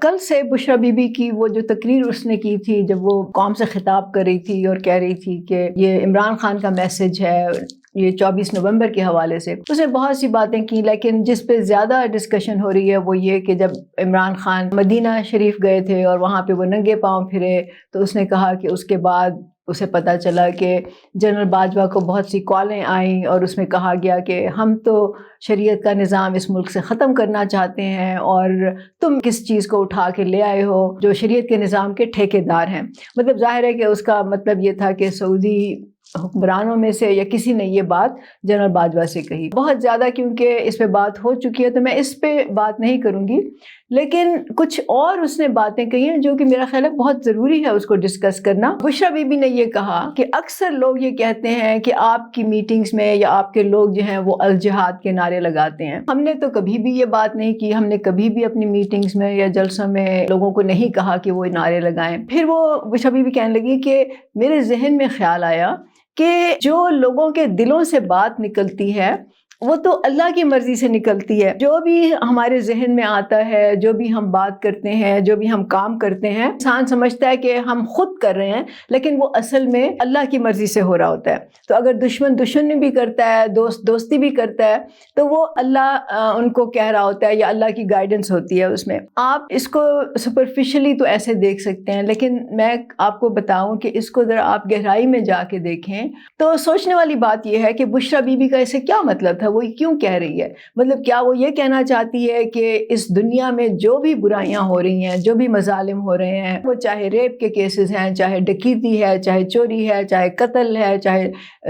کل سے بشرا be be کی وہ جو تقریر اس نے کی تھی جب وہ قوم سے خطاب کر رہی تھی اور کہہ رہی تھی کہ یہ عمران خان کا میسج ہے یہ 24 نومبر کے حوالے سے، اس نے بہت سی باتیں کی، لیکن جس پہ زیادہ ڈسکشن ہو رہی ہے وہ یہ کہ جب عمران خان مدینہ شریف گئے تھے اور وہاں پہ وہ ننگے پاؤں پھرے تو اس نے کہا کہ اس کے بعد اسے پتہ چلا کہ جنرل باجوہ کو بہت سی کالیں آئیں اور اس میں کہا گیا کہ ہم تو شریعت کا نظام اس ملک سے ختم کرنا چاہتے ہیں اور تم کس چیز کو اٹھا کے لے آئے ہو جو شریعت کے نظام کے ٹھیکیدار ہیں۔ مطلب ظاہر ہے کہ اس کا مطلب یہ تھا کہ سعودی حکمرانوں میں سے یا کسی نے یہ بات جنرل باجوہ سے کہی بہت زیادہ، کیونکہ اس پہ بات ہو چکی ہے تو میں اس پہ بات نہیں کروں گی، لیکن کچھ اور اس نے باتیں کہی ہیں جو کہ میرا خیال ہے بہت ضروری ہے اس کو ڈسکس کرنا۔ بشرا بی بی نے یہ کہا کہ اکثر لوگ یہ کہتے ہیں کہ آپ کی میٹنگز میں یا آپ کے لوگ جو ہیں وہ الجہاد کے نعرے لگاتے ہیں، ہم نے تو کبھی بھی یہ بات نہیں کی، ہم نے کبھی بھی اپنی میٹنگز میں یا جلسوں میں لوگوں کو نہیں کہا کہ وہ نعرے لگائیں۔ پھر وہ بشرا بی بی کہنے لگی کہ میرے ذہن میں خیال آیا کہ جو لوگوں کے دلوں سے بات نکلتی ہے وہ تو اللہ کی مرضی سے نکلتی ہے، جو بھی ہمارے ذہن میں آتا ہے، جو بھی ہم بات کرتے ہیں، جو بھی ہم کام کرتے ہیں، انسان سمجھتا ہے کہ ہم خود کر رہے ہیں لیکن وہ اصل میں اللہ کی مرضی سے ہو رہا ہوتا ہے۔ تو اگر دشمن دشمنی بھی کرتا ہے، دوست دوستی بھی کرتا ہے تو وہ اللہ ان کو کہہ رہا ہوتا ہے یا اللہ کی گائیڈنس ہوتی ہے اس میں۔ آپ اس کو سپرفیشلی تو ایسے دیکھ سکتے ہیں، لیکن میں آپ کو بتاؤں کہ اس کو ذرا آپ گہرائی میں جا کے دیکھیں تو سوچنے والی بات یہ ہے کہ بشرا بی بی کا اسے کیا مطلب تھا، وہ کیوں کہہ رہی ہے؟ مطلب کیا وہ یہ کہنا چاہتی ہے کہ اس دنیا میں جو بھی برائیاں ہو رہی ہیں، جو بھی مظالم ہو رہے ہیں، وہ چاہے ریپ کے کیسز ہیں، چاہے ڈکیتی ہے، چاہے چوری ہے، چاہے قتل ہے، چاہے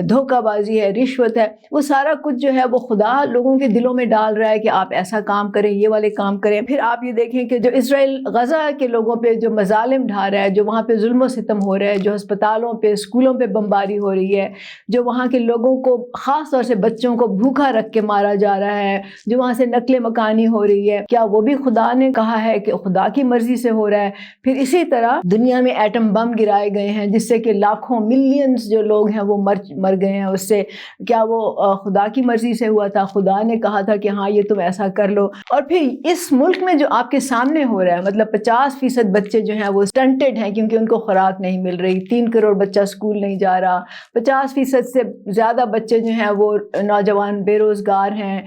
دھوکہ بازی ہے، رشوت ہے، وہ سارا کچھ جو ہے وہ خدا لوگوں کے دلوں میں ڈال رہا ہے کہ آپ ایسا کام کریں، یہ والے کام کریں۔ پھر آپ یہ دیکھیں کہ جو اسرائیل غزہ کے لوگوں پہ جو مظالم ڈھا رہا ہے، جو وہاں پہ ظلم و ستم ہو رہا ہے، جو ہسپتالوں پہ اسکولوں پہ بمباری ہو رہی ہے، جو وہاں کے لوگوں کو خاص طور سے بچوں کو بھوکا رکھ کے مارا جا رہا ہے، جو وہاں سے نقل مکانی ہو رہی ہے، کیا وہ بھی خدا نے کہا ہے کہ خدا کی مرضی سے ہو رہا ہے؟ پھر اسی طرح دنیا میں ایٹم بم گرائے گئے ہیں جس سے کہ لاکھوں ملینز جو لوگ ہیں وہ مر گئے ہیں، اس سے کیا وہ خدا کی مرضی سے ہوا تھا؟ خدا نے کہا تھا کہ ہاں یہ تم ایسا کر لو؟ اور پھر اس ملک میں جو آپ کے سامنے ہو رہا ہے، مطلب 50% بچے جو ہیں وہ سٹنٹڈ ہیں کیونکہ ان کو خوراک نہیں مل رہی، 3 کروڑ بچہ اسکول نہیں جا رہا، 50% سے زیادہ بچے جو ہیں وہ نوجوان بے روزگار ہیں،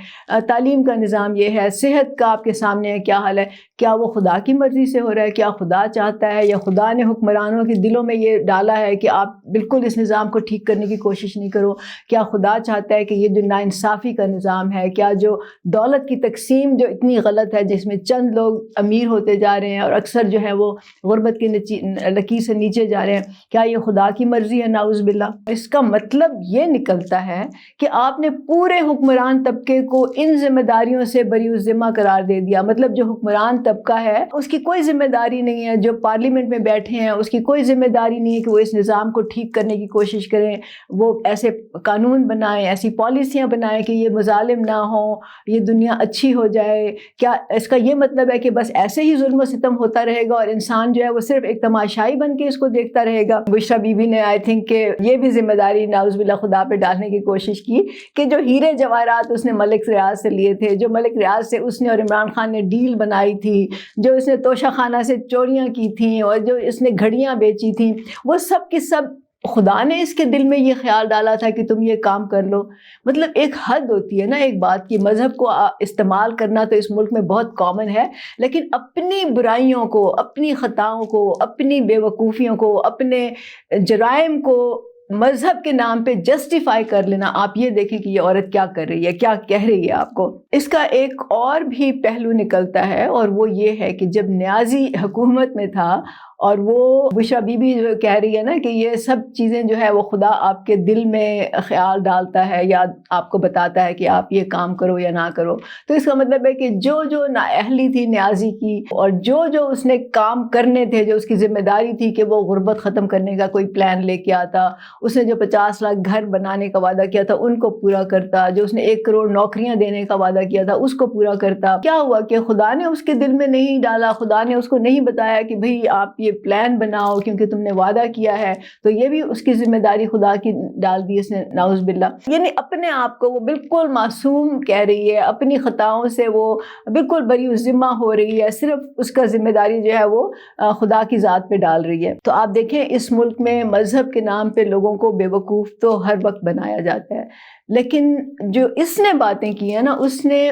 تعلیم کا نظام یہ ہے، صحت کا آپ کے سامنے ہے کیا حال ہے؟ کیا وہ خدا کی مرضی سے ہو رہا ہے؟ کیا خدا چاہتا ہے یا خدا نے حکمرانوں کے دلوں میں یہ ڈالا ہے کہ آپ بالکل اس نظام کو ٹھیک کرنے کی کوشش نہیں کرو؟ کیا خدا چاہتا ہے کہ یہ جو ناانصافی کا نظام ہے، کیا جو دولت کی تقسیم جو اتنی غلط ہے جس میں چند لوگ امیر ہوتے جا رہے ہیں اور اکثر جو ہے وہ غربت کی لکیر سے نیچے جا رہے ہیں، کیا یہ خدا کی مرضی ہے؟ نعوذ باللہ۔ اس کا مطلب یہ نکلتا ہے کہ آپ نے پورے حکمران طبقے کو ان ذمہ داریوں سے بری الذمہ قرار دے دیا۔ مطلب جو حکمران طبقہ ہے اس کی کوئی ذمہ داری نہیں ہے، جو پارلیمنٹ میں بیٹھے ہیں اس کی کوئی ذمہ داری نہیں ہے کہ وہ اس نظام کو ٹھیک کرنے کی کوشش کریں، وہ ایسے قانون بنائیں، ایسی پالیسیاں بنائیں کہ یہ مظالم نہ ہوں، یہ دنیا اچھی ہو جائے۔ کیا اس کا یہ مطلب ہے کہ بس ایسے ہی ظلم و ستم ہوتا رہے گا اور انسان جو ہے وہ صرف ایک تماشائی بن کے اس کو دیکھتا رہے گا؟ بشرا بی بی نے آئی تھنک کہ یہ بھی ذمہ داری نعوذ باللہ خدا پہ ڈالنے کی کوشش کی کہ جو ہیرے جواہرات اس نے ملک ریاض سے لیے تھے، جو ملک ریاض سے اس نے اور عمران خان نے ڈیل بنائی تھی، جو اس نے توشہ خانہ سے چوریاں کی تھیں اور جو اس نے گھڑیاں بیچی تھیں، وہ سب کی سب خدا نے اس کے دل میں یہ خیال ڈالا تھا کہ تم یہ کام کر لو۔ مطلب ایک حد ہوتی ہے نا ایک بات کی، مذہب کو استعمال کرنا تو اس ملک میں بہت کامن ہے، لیکن اپنی برائیوں کو، اپنی خطاؤں کو، اپنی بے وقوفیوں کو، اپنے جرائم کو مذہب کے نام پہ جسٹیفائی کر لینا۔ آپ یہ دیکھیں کہ یہ عورت کیا کر رہی ہے، کیا کہہ رہی ہے آپ کو۔ اس کا ایک اور بھی پہلو نکلتا ہے اور وہ یہ ہے کہ جب نیازی حکومت میں تھا اور وہ بشرا بی بی جو کہہ رہی ہے نا کہ یہ سب چیزیں جو ہے وہ خدا آپ کے دل میں خیال ڈالتا ہے یا آپ کو بتاتا ہے کہ آپ یہ کام کرو یا نہ کرو، تو اس کا مطلب ہے کہ جو نااہلی تھی نیازی کی اور جو اس نے کام کرنے تھے، جو اس کی ذمہ داری تھی کہ وہ غربت ختم کرنے کا کوئی پلان لے کے آتا، اس نے جو 50 لاکھ گھر بنانے کا وعدہ کیا تھا ان کو پورا کرتا، جو اس نے 1 کروڑ نوکریاں دینے کا وعدہ کیا تھا اس کو پورا کرتا، کیا ہوا کہ خدا نے اس کے دل میں نہیں ڈالا، خدا نے اس کو نہیں بتایا کہ بھئی آپ یہ پلان بناؤ کیونکہ تم نے وعدہ کیا ہے، تو یہ بھی اس کی ذمہ داری خدا کی ڈال دی اس نے، نعوذ باللہ. یعنی اپنے آپ کو وہ بالکل معصوم کہہ رہی ہے، اپنی خطاؤں سے وہ بالکل بری الذمہ ہو رہی ہے، صرف اس کا ذمہ داری جو ہے وہ خدا کی ذات پہ ڈال رہی ہے. تو آپ دیکھیں اس ملک میں مذہب کے نام پہ لوگوں کو بے وقوف تو ہر وقت بنایا جاتا ہے، لیکن جو اس نے باتیں کی ہیں نا، اس نے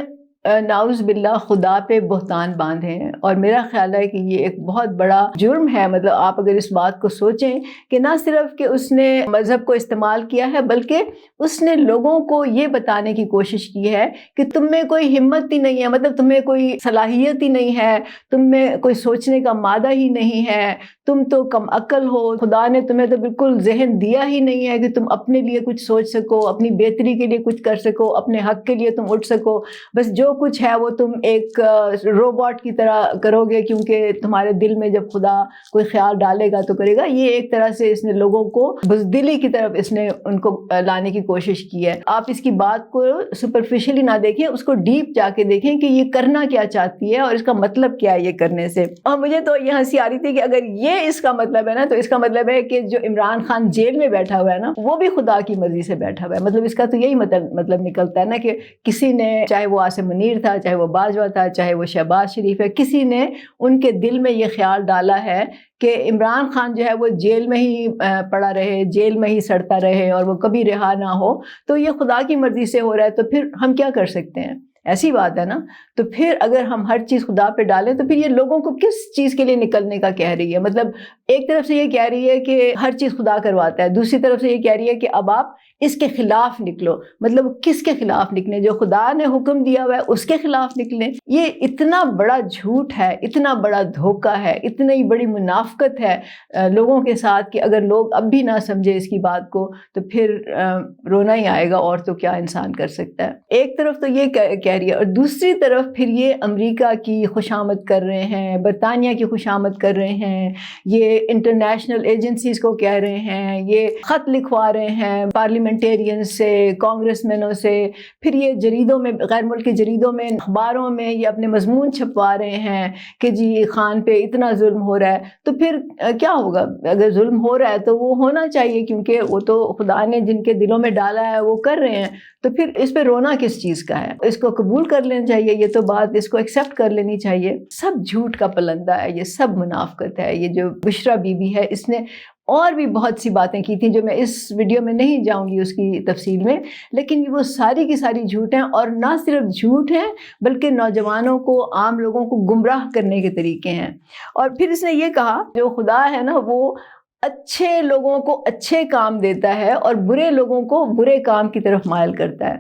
نعوذ باللہ خدا پہ بہتان باندھے ہیں. اور میرا خیال ہے کہ یہ ایک بہت بڑا جرم ہے. مطلب آپ اگر اس بات کو سوچیں کہ نہ صرف کہ اس نے مذہب کو استعمال کیا ہے، بلکہ اس نے لوگوں کو یہ بتانے کی کوشش کی ہے کہ تم میں کوئی ہمت ہی نہیں ہے، مطلب تمہیں کوئی صلاحیت ہی نہیں ہے، تم میں کوئی سوچنے کا مادہ ہی نہیں ہے، تم تو کم عقل ہو، خدا نے تمہیں تو بالکل ذہن دیا ہی نہیں ہے کہ تم اپنے لیے کچھ سوچ سکو، اپنی بہتری کے لیے کچھ کر سکو، اپنے حق کے لیے تم اٹھ سکو. بس جو کچھ ہے وہ تم ایک روبوٹ کی طرح کرو گے، کیونکہ تمہارے دل میں جب خدا کوئی خیال ڈالے گا تو کرے گا. یہ ایک طرح سے اس نے لوگوں کو بزدلی کی طرف اس نے ان کو لانے کی کوشش کی ہے. آپ اس کی بات کو سپرفیشلی نہ دیکھیں، اس کو ڈیپ جا کے دیکھیں کہ یہ کرنا کیا چاہتی ہے اور اس کا مطلب کیا ہے یہ کرنے سے. اور مجھے تو یہ ہنسی آ رہی تھی کہ اگر یہ اس کا مطلب ہے نا، تو اس کا مطلب ہے کہ جو عمران خان جیل میں بیٹھا ہوا ہے نا، وہ بھی خدا کی مرضی سے بیٹھا ہوا ہے. مطلب اس کا تو یہی مطلب نکلتا ہے نا کہ کسی نے، چاہے وہ عاصم منیر تھا، چاہے وہ باجوہ تھا، چاہے وہ شہباز شریف ہے، کسی نے ان کے دل میں یہ خیال ڈالا ہے کہ عمران خان جو ہے وہ جیل میں ہی پڑا رہے، جیل میں ہی سڑتا رہے اور وہ کبھی رہا نہ ہو. تو یہ خدا کی مرضی سے ہو رہا ہے، تو پھر ہم کیا کر سکتے ہیں؟ ایسی بات ہے نا. تو پھر اگر ہم ہر چیز خدا پہ ڈالیں تو پھر یہ لوگوں کو کس چیز کے لیے نکلنے کا کہہ رہی ہے؟ مطلب ایک طرف سے یہ کہہ رہی ہے کہ ہر چیز خدا کرواتا ہے، دوسری طرف سے یہ کہہ رہی ہے کہ اب آپ اس کے خلاف نکلو. مطلب کس کے خلاف نکلیں؟ جو خدا نے حکم دیا ہوا ہے اس کے خلاف نکلیں. یہ اتنا بڑا جھوٹ ہے، اتنا بڑا دھوکہ ہے، اتنی بڑی منافقت ہے لوگوں کے ساتھ کہ اگر لوگ اب بھی نہ سمجھے اس کی بات کو تو پھر رونا ہی آئے گا، اور تو کیا انسان کر سکتا ہے. ایک طرف تو یہ کہہ رہی ہے، اور دوسری طرف پھر یہ امریکہ کی خوشامد کر رہے ہیں، برطانیہ کی خوشامد کر رہے ہیں، یہ انٹرنیشنل ایجنسیز کو کہہ رہے ہیں، یہ خط لکھوا رہے ہیں پارلیمنٹیرین سے، کانگریس مینوں سے، پھر یہ جریدوں میں، غیر ملکی جریدوں میں، اخباروں میں یہ اپنے مضمون چھپوا رہے ہیں کہ جی خان پہ اتنا ظلم ہو رہا ہے. تو پھر کیا ہوگا؟ اگر ظلم ہو رہا ہے تو وہ ہونا چاہیے، کیونکہ وہ تو خدا نے جن کے دلوں میں ڈالا ہے وہ کر رہے ہیں. تو پھر اس پہ رونا کس چیز کا ہے؟ اس کو قبول کر لینا چاہیے، یہ تو بات اس کو ایکسیپٹ کر لینی چاہیے. سب جھوٹ کا پلندہ ہے، یہ سب منافقت ہے. یہ جو بشرا بی بی ہے، اس نے اور بھی بہت سی باتیں کی تھیں جو میں اس ویڈیو میں نہیں جاؤں گی اس کی تفصیل میں، لیکن وہ ساری کی ساری جھوٹ ہیں. اور نہ صرف جھوٹ ہیں بلکہ نوجوانوں کو، عام لوگوں کو گمراہ کرنے کے طریقے ہیں. اور پھر اس نے یہ کہا جو خدا ہے نا، وہ اچھے لوگوں کو اچھے کام دیتا ہے اور برے لوگوں کو برے کام کی طرف مائل کرتا ہے.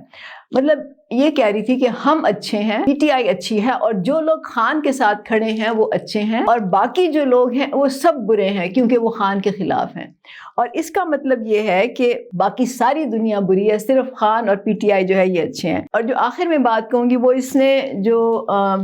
مطلب یہ کہہ رہی تھی کہ ہم اچھے ہیں، پی ٹی آئی اچھی ہے، اور جو لوگ خان کے ساتھ کھڑے ہیں وہ اچھے ہیں، اور باقی جو لوگ ہیں وہ سب برے ہیں کیونکہ وہ خان کے خلاف ہیں. اور اس کا مطلب یہ ہے کہ باقی ساری دنیا بری ہے، صرف خان اور پی ٹی آئی جو ہے یہ اچھے ہیں. اور جو آخر میں بات کہوں گی وہ اس نے جو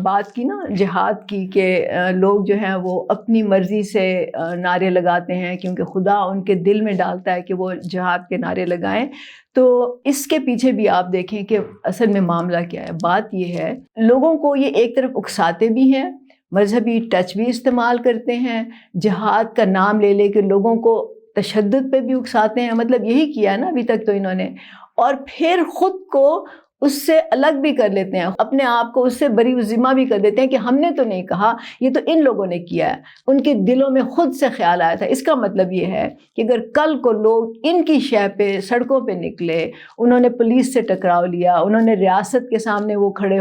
بات کی نا جہاد کی، کہ لوگ جو ہیں وہ اپنی مرضی سے نعرے لگاتے ہیں کیونکہ خدا ان کے دل میں ڈالتا ہے کہ وہ جہاد کے نعرے لگائیں. تو اس کے پیچھے بھی آپ دیکھیں کہ اصل میں معاملہ کیا ہے. بات یہ ہے، لوگوں کو یہ ایک طرف اکساتے بھی ہیں، مذہبی ٹچ بھی استعمال کرتے ہیں، جہاد کا نام لے لے کے لوگوں کو تشدد پہ بھی اکساتے ہیں. مطلب یہی کیا نا ابھی تک تو انہوں نے. اور پھر خود کو اس سے الگ بھی کر لیتے ہیں، اپنے آپ کو اس سے بری ذمہ بھی کر دیتے ہیں کہ ہم نے تو نہیں کہا، یہ تو ان لوگوں نے کیا ہے. ان کے دلوں میں خود سے خیال آیا تھا. اس کا مطلب یہ ہے کہ اگر کل کو لوگ ان کی شے پہ سڑکوں پہ نکلے، انہوں نے پولیس سے ٹکراؤ لیا، انہوں نے ریاست کے سامنے وہ کھڑے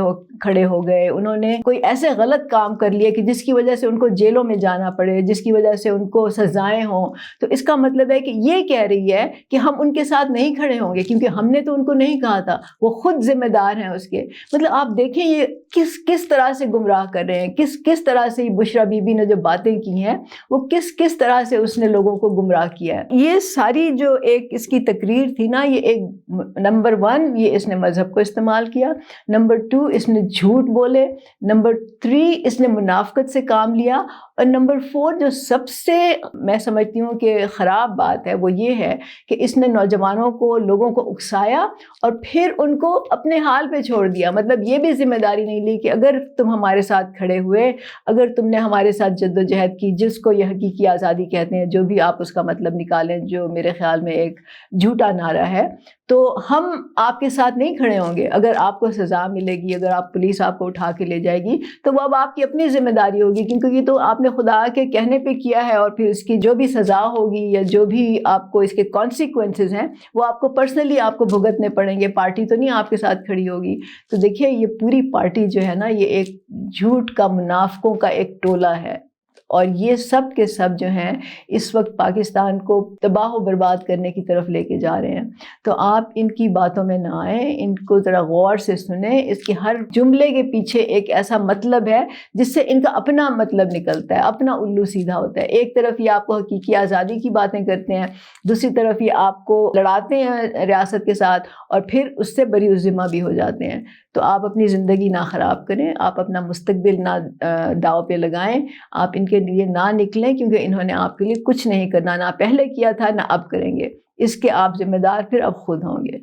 ہو گئے، انہوں نے کوئی ایسے غلط کام کر لیے کہ جس کی وجہ سے ان کو جیلوں میں جانا پڑے، جس کی وجہ سے ان کو سزائیں ہوں، تو اس کا مطلب ہے کہ یہ کہہ رہی ہے کہ ہم ان کے ساتھ نہیں کھڑے ہوں گے کیونکہ ہم نے تو ان کو نہیں کہا تھا، وہ خود ذمہ دار ہیں اس کے. مطلب آپ دیکھیں یہ کس طرح سے گمراہ کر رہے ہیں، کس طرح سے بشرا بی بی نے جو باتیں کی ہیں وہ کس طرح سے اس نے لوگوں کو گمراہ کیا ہے. یہ ساری جو ایک اس کی تقریر تھی نا، یہ ایک نمبر 1 یہ اس نے مذہب کو استعمال کیا، نمبر 2 اس نے جھوٹ بولے، نمبر 3 اس نے منافقت سے کام لیا، اور نمبر 4 جو سب سے میں سمجھتی ہوں کہ خراب بات ہے وہ یہ ہے کہ اس نے نوجوانوں کو، لوگوں کو اکسایا اور پھر ان کو اپنے حال پہ چھوڑ دیا. مطلب یہ بھی ذمہ داری نہیں لی کہ اگر تم ہمارے ساتھ کھڑے ہوئے, اگر تم نے ہمارے ساتھ جد و جہد کی, جس کو یہ حقیقی آزادی کہتے ہیں, جو بھی آپ اس کا مطلب نکالیں, جو میرے خیال میں ایک جھوٹا نعرہ ہے, تو ہم آپ کے ساتھ نہیں کھڑے ہوں گے. اگر آپ کو سزا ملے گی, اگر آپ پولیس آپ کو اٹھا کے لے جائے گی, تو وہ اب آپ کی اپنی ذمہ داری ہوگی, کیونکہ یہ تو آپ نے خدا کے کہنے پہ کیا ہے, اور پھر اس کی جو بھی سزا ہوگی یا جو بھی آپ کو اس کے کانسیکوینسز ہیں وہ آپ کو پرسنلی آپ کو بھگتنے پڑیں گے. پارٹی تو نہیں آپ کے ساتھ کھڑی ہوگی. تو دیکھیے یہ پوری پارٹی جو ہے نا, یہ ایک جھوٹ کا, منافقوں کا ایک ٹولہ ہے, اور یہ سب کے سب جو ہیں اس وقت پاکستان کو تباہ و برباد کرنے کی طرف لے کے جا رہے ہیں. تو آپ ان کی باتوں میں نہ آئیں, ان کو ذرا غور سے سنیں. اس کے ہر جملے کے پیچھے ایک ایسا مطلب ہے جس سے ان کا اپنا مطلب نکلتا ہے, اپنا الو سیدھا ہوتا ہے. ایک طرف یہ آپ کو حقیقی آزادی کی باتیں کرتے ہیں, دوسری طرف یہ آپ کو لڑاتے ہیں ریاست کے ساتھ, اور پھر اس سے بری الذمہ بھی ہو جاتے ہیں. تو آپ اپنی زندگی نہ خراب کریں, آپ اپنا مستقبل نہ داؤ پہ لگائیں, آپ ان کے لیے نہ نکلیں, کیونکہ انہوں نے آپ کے لیے کچھ نہیں کرنا, نہ پہلے کیا تھا نہ اب کریں گے. اس کے آپ ذمہ دار پھر اب خود ہوں گے.